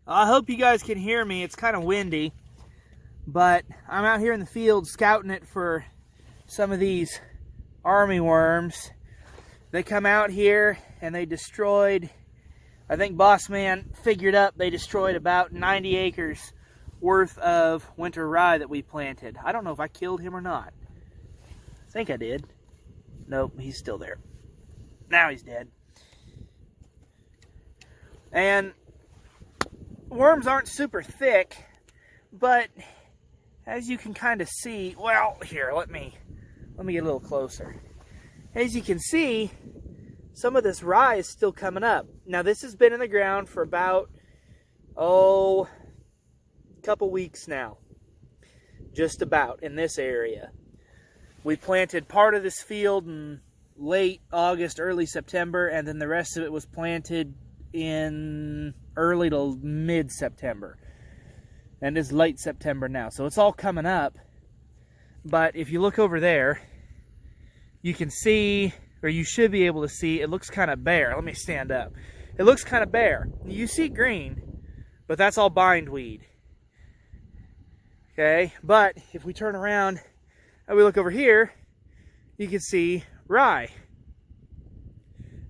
I hope you guys can hear me. It's kind of windy, but I'm out here in the field scouting it for some of these army worms. They come out here and they destroyed, I think Boss Man figured up they destroyed about 90 acres worth of winter rye that we planted. I don't know if I killed him or not. I think I did. Nope, he's still there. Now he's dead. And worms aren't super thick, but as you can kind of see, well, here, let me get a little closer. As you can see, some of this rye is still coming up. Now, this has been in the ground for about, a couple weeks now. Just about, in this area. We planted part of this field in late August, early September, and then the rest of it was planted in early to mid-September. And it's late September now, so it's all coming up. But if you look over there, you can see, or you should be able to see, it looks kind of bare. Let me stand up. It looks kind of bare. You see green, but that's all bindweed. Okay, but if we turn around and we look over here, you can see rye.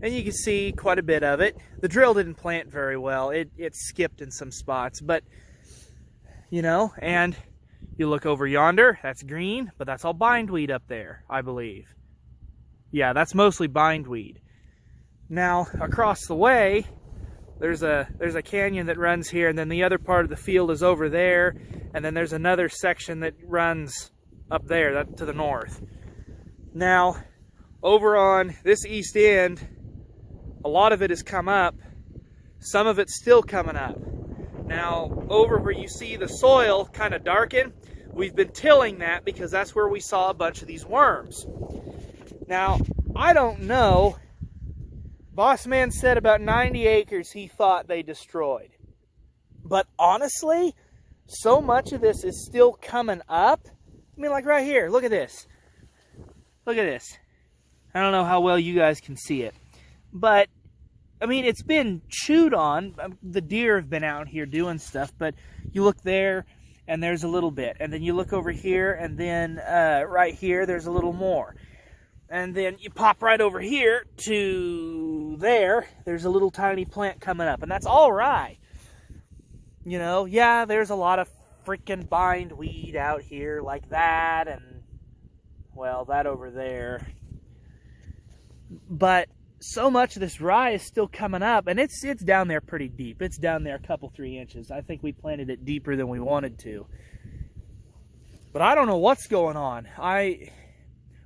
And you can see quite a bit of it. The drill didn't plant very well. It skipped in some spots, but, you know, and you look over yonder, that's green, but that's all bindweed up there, I believe. Yeah, that's mostly bindweed. Now, across the way, there's a canyon that runs here, and then the other part of the field is over there, and then there's another section that runs up there, to the north. Now, over on this east end, a lot of it has come up. Some of it's still coming up. Now, over where you see the soil kind of darken, we've been tilling that because that's where we saw a bunch of these worms. Now, I don't know. Boss Man said about 90 acres he thought they destroyed. But honestly, so much of this is still coming up. I mean, like right here, look at this. Look at this. I don't know how well you guys can see it. But, I mean, it's been chewed on. The deer have been out here doing stuff, but you look there, and there's a little bit. And then you look over here, and then right here, there's a little more. And then you pop right over here to there, there's a little tiny plant coming up. And that's all rye. You know, yeah, there's a lot of freaking bindweed out here like that, and, well, that over there. But so much of this rye is still coming up, and it's down there pretty deep. It's down there a couple, 3 inches. I think we planted it deeper than we wanted to. But I don't know what's going on.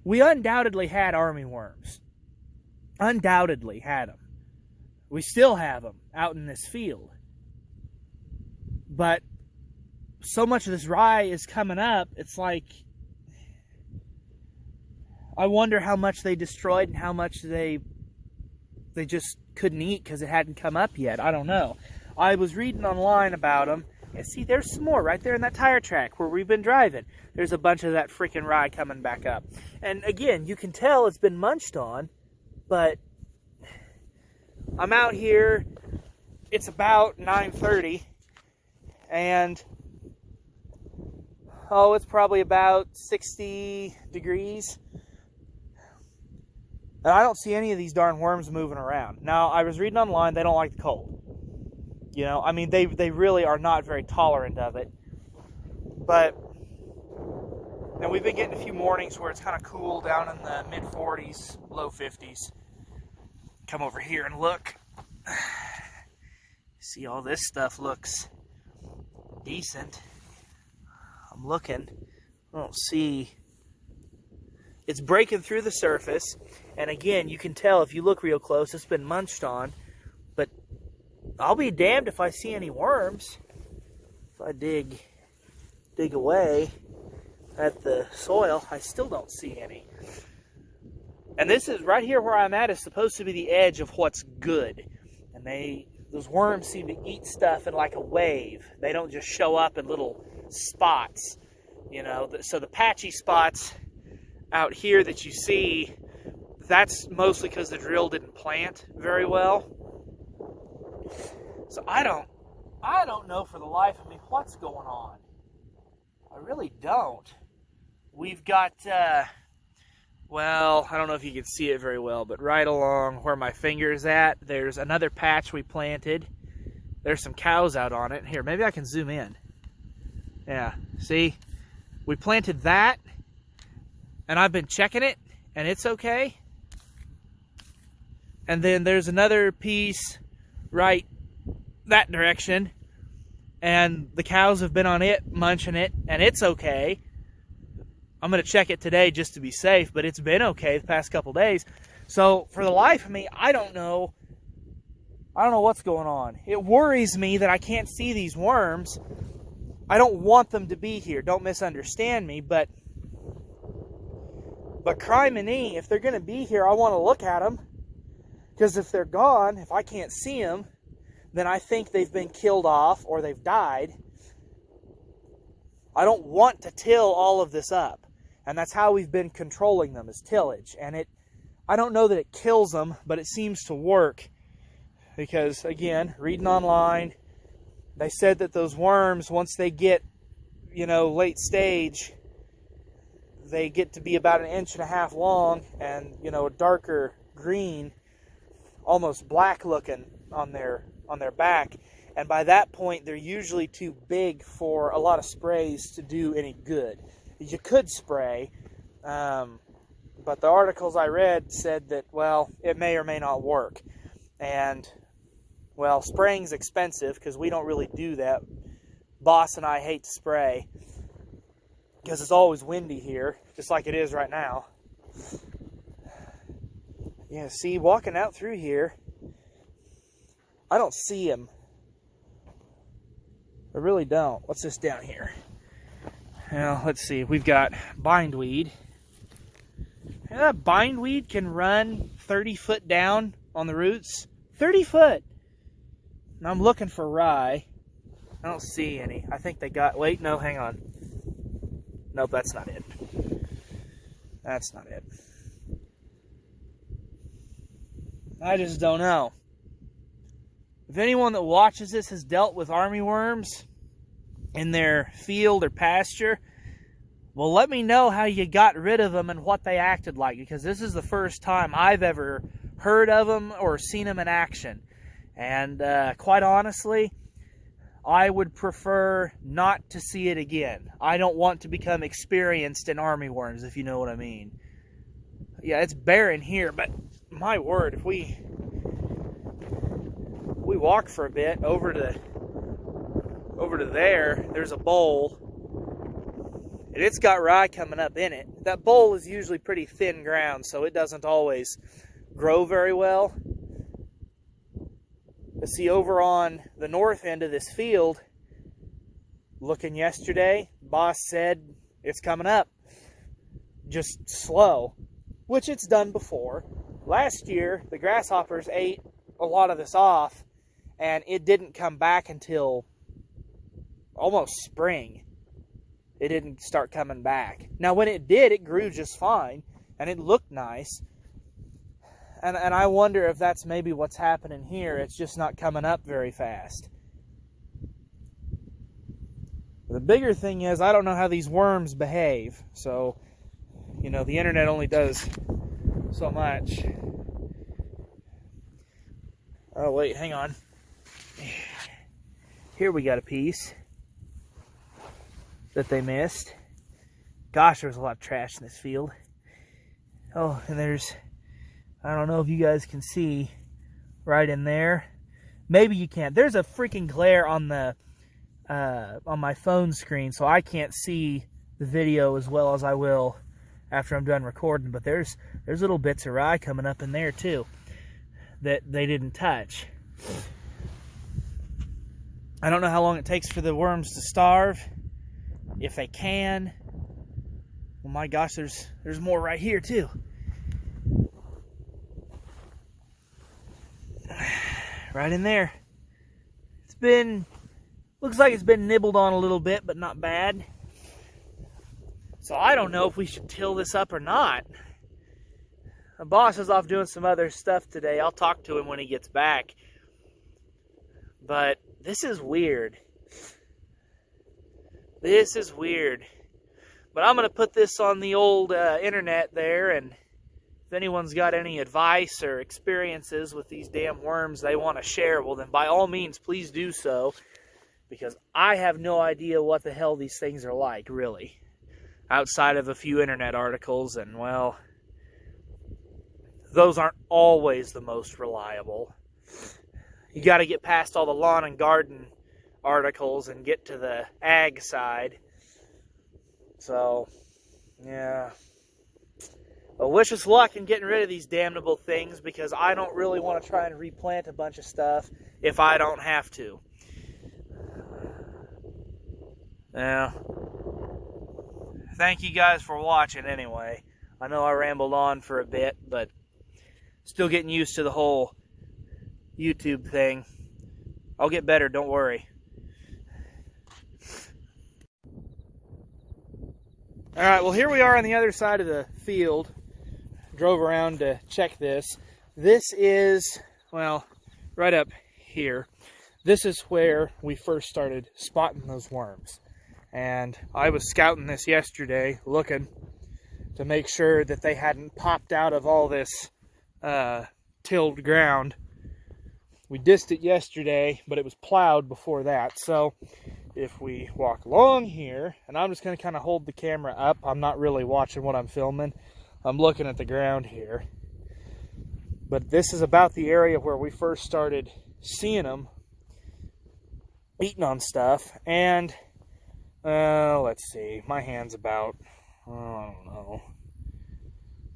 We undoubtedly had army worms. Undoubtedly had them. We still have them out in this field. But so much of this rye is coming up, it's like, I wonder how much they destroyed and how much they just couldn't eat because it hadn't come up yet. I don't know. I was reading online about them. And see, there's some more right there in that tire track where we've been driving. There's a bunch of that freaking rye coming back up. And again, you can tell it's been munched on, but I'm out here. It's about 9:30, and it's probably about 60 degrees. And I don't see any of these darn worms moving around. Now, I was reading online, they don't like the cold. You know, I mean, they really are not very tolerant of it. But, and we've been getting a few mornings where it's kind of cool down in the mid-40s, low 50s. Come over here and look. See, all this stuff looks decent. I'm looking. I don't see. It's breaking through the surface. And again, you can tell if you look real close, it's been munched on. But I'll be damned if I see any worms. If I dig away at the soil, I still don't see any. And this is right here where I'm at is supposed to be the edge of what's good. And those worms seem to eat stuff in like a wave. They don't just show up in little spots, you know. So the patchy spots out here that you see, that's mostly because the drill didn't plant very well. So I don't I don't know for the life of me what's going on. I really don't. We've got, well, I don't know if you can see it very well, but right along where my finger is at, there's another patch we planted. There's some cows out on it. Here, maybe I can zoom in. Yeah, see? We planted that, and I've been checking it, and it's okay. And then there's another piece right that direction, and the cows have been on it, munching it, and it's okay. I'm going to check it today just to be safe, but it's been okay the past couple days. So for the life of me, I don't know what's going on. It worries me that I can't see these worms. I don't want them to be here. Don't misunderstand me, but criminy, if they're going to be here, I want to look at them. Because if they're gone, if I can't see them, then I think they've been killed off or they've died. I don't want to till all of this up. And that's how we've been controlling them, is tillage. And I don't know that it kills them, but it seems to work. Because, again, reading online, they said that those worms, once they get, late stage, they get to be about 1.5 inches long and, a darker green, almost black looking on their back. And by that point, they're usually too big for a lot of sprays to do any good. You could spray, but the articles I read said that, well, it may or may not work. And, well, spraying's expensive because we don't really do that. Boss and I hate to spray because it's always windy here, just like it is right now. Yeah, see, walking out through here, I don't see him. I really don't. What's this down here? Well, let's see. We've got bindweed. And that bindweed can run 30 foot down on the roots. 30 foot! And I'm looking for rye. I don't see any. I think they got... Wait, no, hang on. Nope, that's not it. That's not it. I just don't know. If anyone that watches this has dealt with armyworms in their field or pasture, well, let me know how you got rid of them and what they acted like, because this is the first time I've ever heard of them or seen them in action. And quite honestly, I would prefer not to see it again. I don't want to become experienced in armyworms, if you know what I mean. Yeah, it's barren here, but my word, if we walk for a bit over to there, there's a bowl, and it's got rye coming up in it. That bowl is usually pretty thin ground, so it doesn't always grow very well. But see, over on the north end of this field, looking yesterday, boss said it's coming up. Just slow, which it's done before. Last year, the grasshoppers ate a lot of this off, and it didn't come back until almost spring. It didn't start coming back. Now, when it did, it grew just fine, and it looked nice. And I wonder if that's maybe what's happening here. It's just not coming up very fast. The bigger thing is, I don't know how these worms behave. So, the internet only does so much. Oh, wait, hang on. Here we got a piece that they missed. Gosh, there's a lot of trash in this field. Oh, and there's... I don't know if you guys can see right in there. Maybe you can't. There's a freaking glare on the on my phone screen, so I can't see the video as well as I will after I'm done recording. But there's little bits of rye coming up in there too that they didn't touch. I don't know how long it takes for the worms to starve, if they can. Oh my gosh, there's more right here too. Right in there. Looks like it's been nibbled on a little bit, but not bad. So I don't know if we should till this up or not. The boss is off doing some other stuff today. I'll talk to him when he gets back. But This is weird. This is weird. But I'm going to put this on the old internet there, and if anyone's got any advice or experiences with these damn worms they want to share, well then by all means, please do so. Because I have no idea what the hell these things are like, really. Outside of a few internet articles, and well, those aren't always the most reliable. You got to get past all the lawn and garden articles and get to the ag side. So, yeah. Well, wish us luck in getting rid of these damnable things, because I don't really want to try and replant a bunch of stuff if I don't have to. Yeah. Thank you guys for watching anyway. I know I rambled on for a bit, but still getting used to the whole YouTube thing. I'll get better, don't worry. Alright, well here we are on the other side of the field. Drove around to check this. This is, well, right up here. This is where we first started spotting those worms. And I was scouting this yesterday, looking to make sure that they hadn't popped out of all this tilled ground. We dissed it yesterday, but it was plowed before that. So if we walk along here, and I'm just going to kind of hold the camera up. I'm not really watching what I'm filming. I'm looking at the ground here. But this is about the area where we first started seeing them eating on stuff. And let's see, my hand's about, I don't know,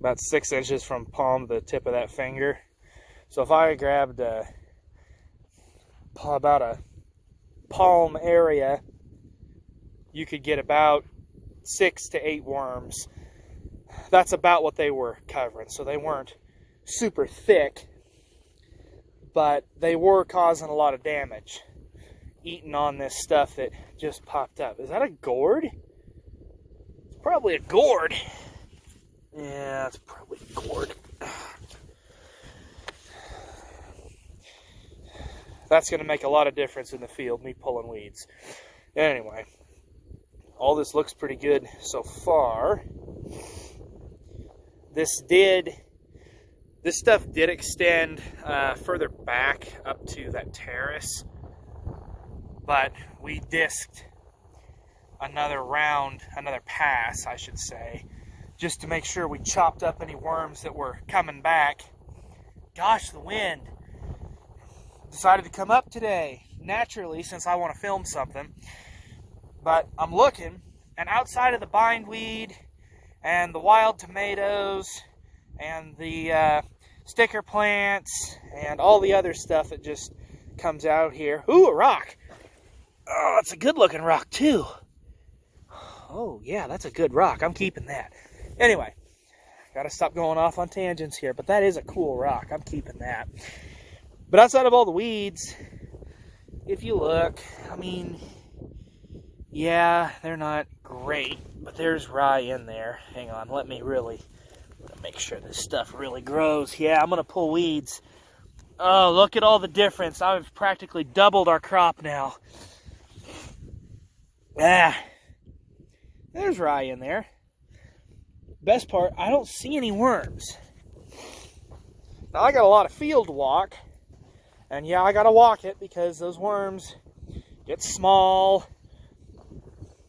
about 6 inches from palm to the tip of that finger. So if I grabbed about a palm area, you could get about 6 to 8 worms. That's about what they were covering. So they weren't super thick, but they were causing a lot of damage, eating on this stuff that just popped up. Is that a gourd? It's probably a gourd. Yeah, it's probably a gourd. That's going to make a lot of difference in the field, me pulling weeds. Anyway, all this looks pretty good so far. This stuff did extend further back up to that terrace, but we disked another round, another pass, I should say, just to make sure we chopped up any worms that were coming back. Gosh, the wind decided to come up today, naturally, since I want to film something. But I'm looking, and outside of the bindweed and the wild tomatoes and the sticker plants and all the other stuff that just comes out here. Ooh, a rock. Oh, it's a good looking rock too. Oh yeah, that's a good rock. I'm keeping that. Anyway, gotta stop going off on tangents here, but that is a cool rock. I'm keeping that. But outside of all the weeds, if you look, I mean, yeah, they're not great, but there's rye in there. Hang on, let me make sure this stuff really grows. Yeah, I'm going to pull weeds. Oh, look at all the difference. I've practically doubled our crop now. Ah, there's rye in there. Best part, I don't see any worms. Now, I got a lot of field to walk. And yeah, I got to walk it because those worms get small.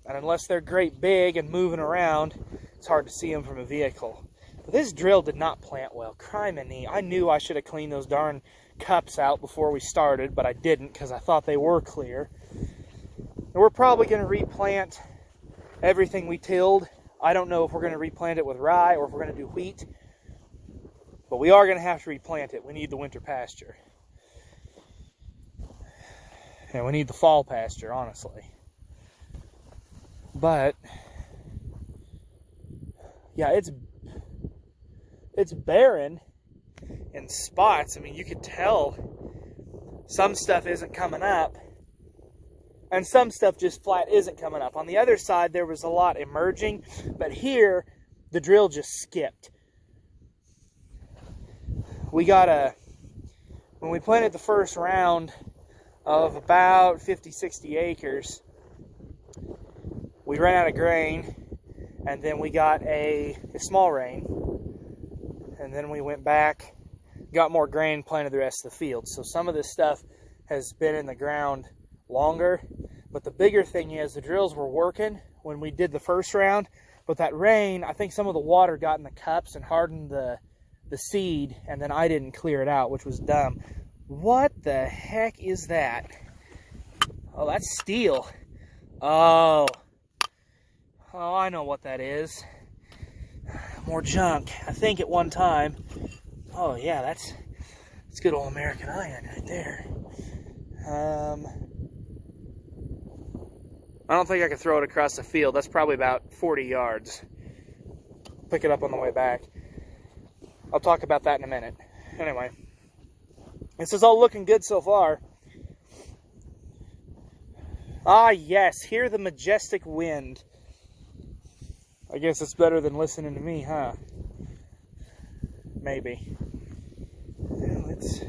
And unless they're great big and moving around, it's hard to see them from a vehicle. But this drill did not plant well. Criminy. I knew I should have cleaned those darn cups out before we started, but I didn't because I thought they were clear. And we're probably going to replant everything we tilled. I don't know if we're going to replant it with rye or if we're going to do wheat. But we are going to have to replant it. We need the winter pasture. And we need the fall pasture, honestly. But yeah, it's barren in spots. I mean, you could tell some stuff isn't coming up, and some stuff just flat isn't coming up. On the other side, there was a lot emerging, but here, the drill just skipped. We got when we planted the first round of about 50-60 acres. We ran out of grain, and then we got a small rain, and then we went back, got more grain, planted the rest of the field. So some of this stuff has been in the ground longer, but the bigger thing is the drills were working when we did the first round, but that rain, I think some of the water got in the cups and hardened the seed, and then I didn't clear it out, which was dumb. What the heck is that? Oh, that's steel. Oh, I know what that is. More junk. I think at one time. Oh yeah, that's good old American iron right there. I don't think I could throw it across the field. That's probably about 40 yards. Pick it up on the way back. I'll talk about that in a minute. Anyway, this is all looking good so far. Ah yes, hear the majestic wind. I guess it's better than listening to me, huh? Maybe. Let's...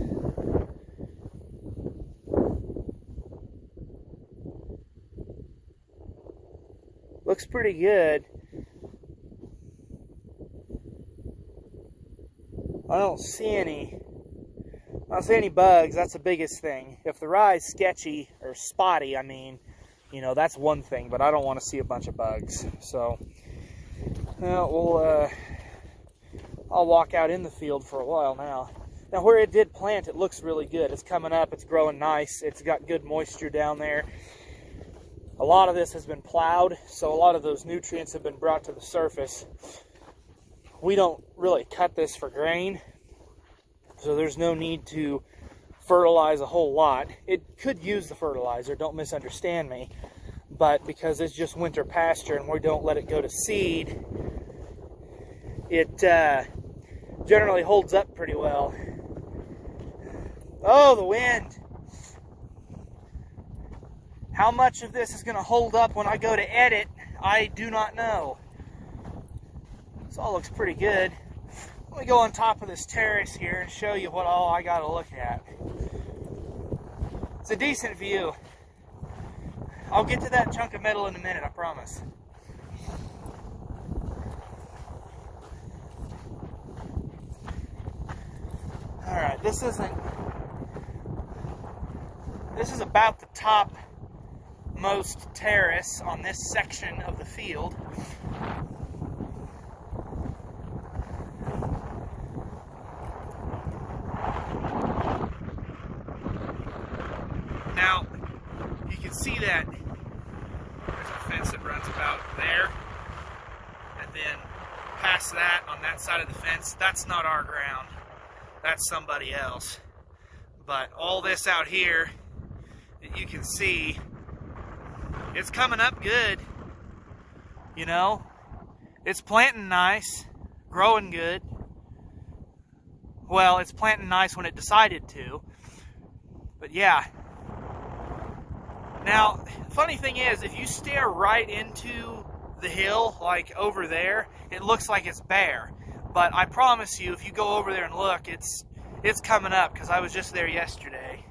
Looks pretty good. I don't see any bugs. That's the biggest thing. If the rye is sketchy or spotty, I mean, you know, that's one thing, but I don't want to see a bunch of bugs. So, I'll walk out in the field for a while now. Now, where it did plant, it looks really good. It's coming up. It's growing nice. It's got good moisture down there. A lot of this has been plowed, so a lot of those nutrients have been brought to the surface. We don't really cut this for grain, so there's no need to fertilize a whole lot. It could use the fertilizer, don't misunderstand me, but because it's just winter pasture and we don't let it go to seed, it generally holds up pretty well. Oh, the wind! How much of this is going to hold up when I go to edit, I do not know. This all looks pretty good. Let me go on top of this terrace here and show you what all I got to look at. It's a decent view. I'll get to that chunk of metal in a minute, I promise. Alright, this is about the top most terrace on this section of the field. Now, you can see that there's a fence that runs about there, and then past that, on that side of the fence, that's not our ground. That's somebody else. But all this out here that you can see, it's coming up good, you know, it's planting nice, growing good. Well, it's planting nice when it decided to, but yeah. Now, funny thing is, if you stare right into the hill, like over there, it looks like it's bare, but I promise you, if you go over there and look, it's coming up, because I was just there yesterday.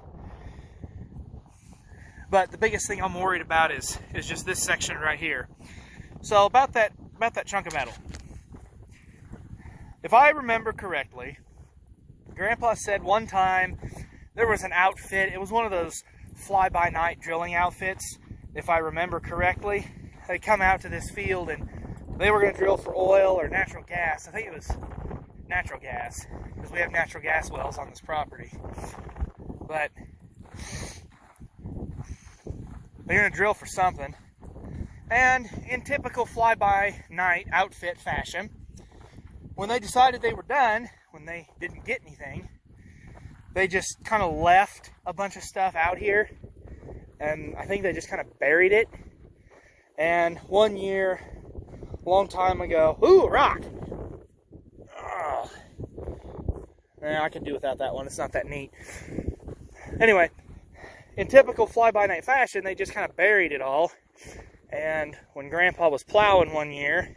But the biggest thing I'm worried about is just this section right here. So about that chunk of metal. If I remember correctly, Grandpa said one time there was an outfit. It was one of those fly-by-night drilling outfits, if I remember correctly. They come out to this field and they were going to drill for oil or natural gas. I think it was natural gas, because we have natural gas wells on this property. But they're going to drill for something, and in typical fly-by-night outfit fashion, when they decided they were done, when they didn't get anything, they just kind of left a bunch of stuff out here, and I think they just kind of buried it. And one year, a long time ago, ooh, a rock! Oh. I could do without that one, it's not that neat. Anyway, in typical fly-by-night fashion, they just kind of buried it all. And when Grandpa was plowing one year,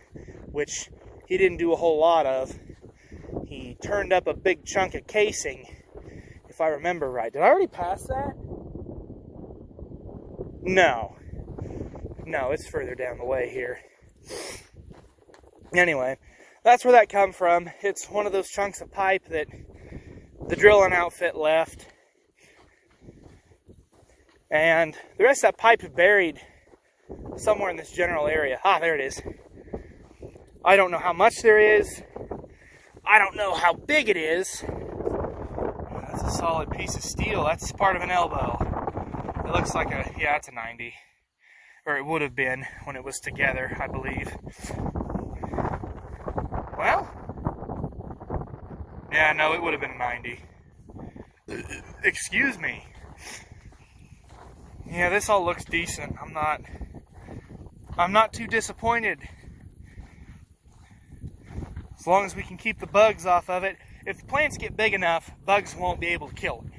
which he didn't do a whole lot of, he turned up a big chunk of casing, if I remember right. Did I already pass that? No. No, it's further down the way here. Anyway, that's where that come from. It's one of those chunks of pipe that the drilling outfit left. And the rest of that pipe is buried somewhere in this general area. Ah, there it is. I don't know how much there is. I don't know how big it is. That's a solid piece of steel. That's part of an elbow. It looks like a, yeah, it's a 90. Or it would have been when it was together, I believe. Well, yeah, no, it would have been a 90. Excuse me. Yeah, this all looks decent. I'm not too disappointed. As long as we can keep the bugs off of it. If the plants get big enough, bugs won't be able to kill it.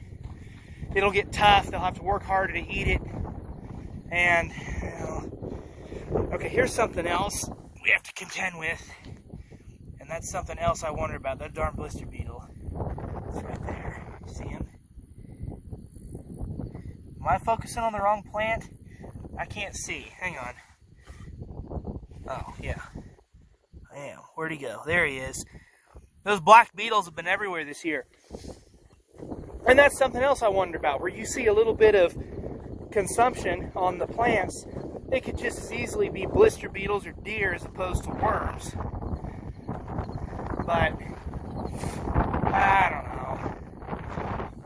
It'll get tough. They'll have to work harder to eat it. And, you know, okay, here's something else we have to contend with. And that's something else I wonder about. That darn blister beetle. It's right there. You see him? Am I focusing on the wrong plant? I can't see. Hang on. Oh, yeah. I am. Where'd he go? There he is. Those black beetles have been everywhere this year. And that's something else I wondered about. Where you see a little bit of consumption on the plants, it could just as easily be blister beetles or deer as opposed to worms. But, I don't know.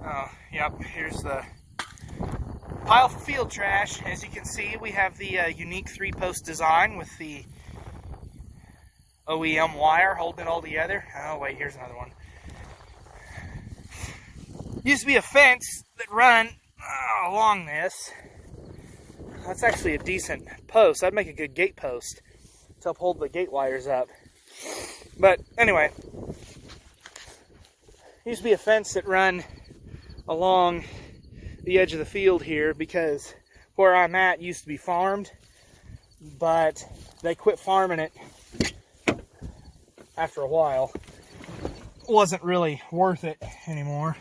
Oh, yep, here's the pile for field trash. As you can see, we have the unique 3-post design with the OEM wire holding it all together. Oh wait, here's another one. Used to be a fence that run along this. That's actually a decent post. That'd make a good gate post to uphold the gate wires up. But anyway, used to be a fence that run along the edge of the field here because where I'm at used to be farmed, but they quit farming it after a while. It wasn't really worth it anymore.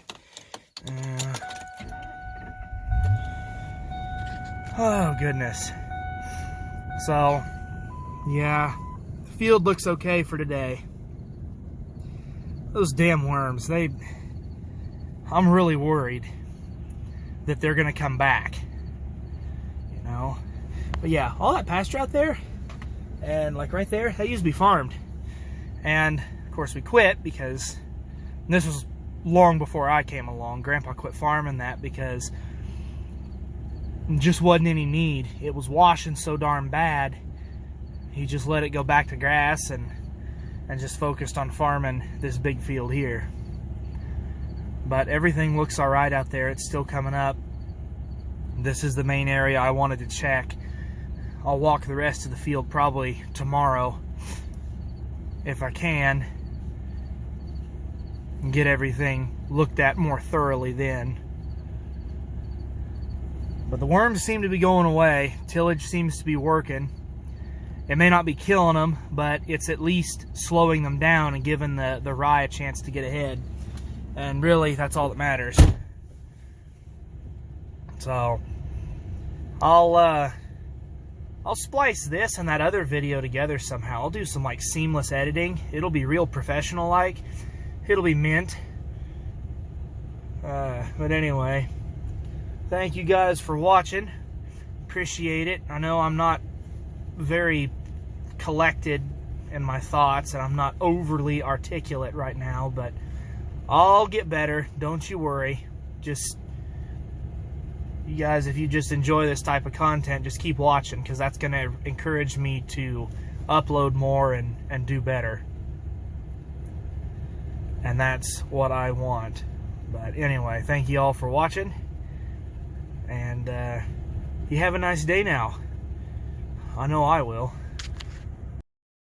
Oh goodness. So yeah, the field looks okay for today. Those damn worms, I'm really worried that they're gonna come back, you know. But yeah, all that pasture out there and like right there, that used to be farmed. And of course we quit because this was long before I came along. Grandpa quit farming that because there just wasn't any need. It was washing so darn bad. He just let it go back to grass and just focused on farming this big field here. But everything looks all right out there. It's still coming up. This is the main area I wanted to check. I'll walk the rest of the field probably tomorrow if I can and get everything looked at more thoroughly then. But the worms seem to be going away. Tillage seems to be working. It may not be killing them, but it's at least slowing them down and giving the rye a chance to get ahead. And really, that's all that matters. So, I'll splice this and that other video together somehow. I'll do some like seamless editing. It'll be real professional-like. It'll be mint. But anyway, thank you guys for watching. Appreciate it. I know I'm not very collected in my thoughts and I'm not overly articulate right now, but I'll get better. Don't you worry. Just, you guys, if you just enjoy this type of content, just keep watching because that's going to encourage me to upload more and do better. And that's what I want. But anyway, thank you all for watching. And you have a nice day now. I know I will.